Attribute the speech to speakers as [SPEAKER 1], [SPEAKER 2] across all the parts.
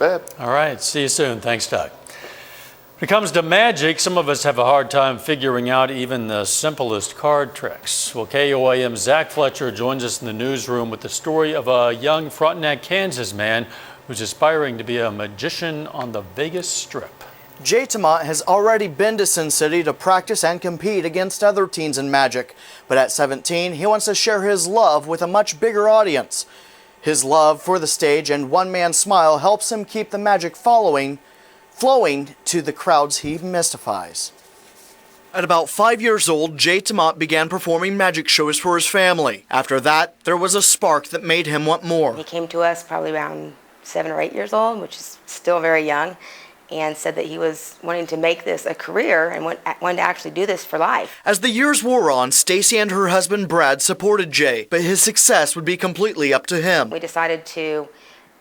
[SPEAKER 1] bet.
[SPEAKER 2] All right, see you soon. Thanks, Doug. When it comes to magic, some of us have a hard time figuring out even the simplest card tricks. Well, KOAM's Zach Fletcher joins us in the newsroom with the story of a young Frontenac, Kansas man who's aspiring to be a magician on the Vegas Strip.
[SPEAKER 3] Temaat has already been to Sin City to practice and compete against other teens in magic, but at 17, he wants to share his love with a much bigger audience. His love for the stage and one-man smile helps him keep the magic flowing to the crowds he mystifies. At about 5 years old, Temaat began performing magic shows for his family. After that, there was a spark that made him want more.
[SPEAKER 4] He came to us probably around 7 or 8 years old, which is still very young, and said that he was wanting to make this a career and wanted to actually do this for life.
[SPEAKER 3] As the years wore on, STACEY and her husband Brad supported Jay, but his success would be completely up to him.
[SPEAKER 4] We decided to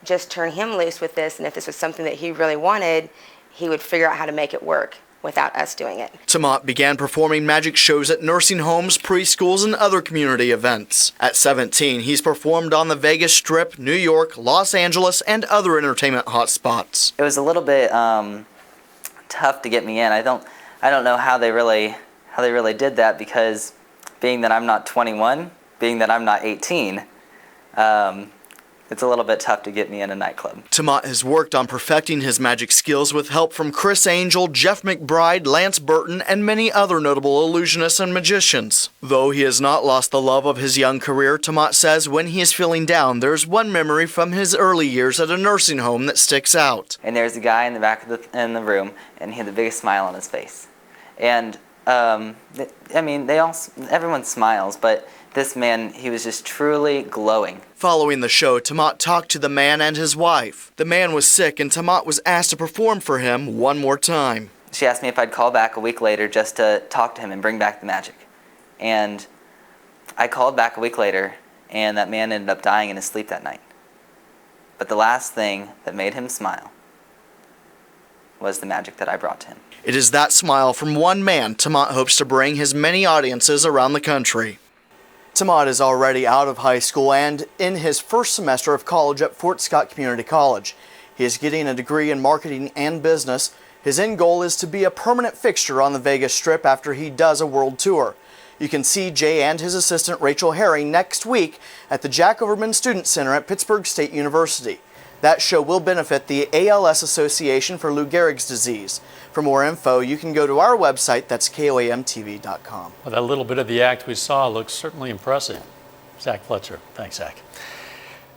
[SPEAKER 4] just turn him loose with this, and if this was something that he really wanted, he would figure out how to make it work without us doing it.
[SPEAKER 3] Temaat began performing magic shows at nursing homes, preschools, and other community events. At 17, he's performed on the Vegas Strip, New York, Los Angeles, and other entertainment hotspots.
[SPEAKER 5] It was a little bit tough to get me in. I don't know how they really did that, because being that I'm not 21, being that I'm not 18, it's a little bit tough to get me in a nightclub.
[SPEAKER 3] Temaat has worked on perfecting his magic skills with help from Chris Angel, Jeff McBride, Lance Burton, and many other notable illusionists and magicians. Though he has not lost the love of his young career, Temaat says when he is feeling down, there's one memory from his early years at a nursing home that sticks out.
[SPEAKER 5] And there's a guy in the back of the room, and he had the biggest smile on his face. And I mean, everyone smiles, but this man, he was just truly glowing.
[SPEAKER 3] Following the show, Temaat talked to the man and his wife. The man was sick, and Temaat was asked to perform for him one more time.
[SPEAKER 5] She asked me if I'd call back a week later just to talk to him and bring back the magic. And I called back a week later, and that man ended up dying in his sleep that night. But the last thing that made him smile was the magic that I brought to him.
[SPEAKER 3] It is that smile from one man Temaat hopes to bring his many audiences around the country. Temaat is already out of high school and in his first semester of college at Fort Scott Community College. He is getting a degree in marketing and business. His end goal is to be a permanent fixture on the Vegas Strip after he does a world tour. You can see Jay and his assistant Rachel Herring next week at the Jack Overman Student Center at Pittsburgh State University. That show will benefit the ALS Association for Lou Gehrig's disease. For more info, you can go to our website, that's KOAMTV.com.
[SPEAKER 2] Well, that little bit of the act we saw looks certainly impressive. Zach Fletcher. Thanks, Zach.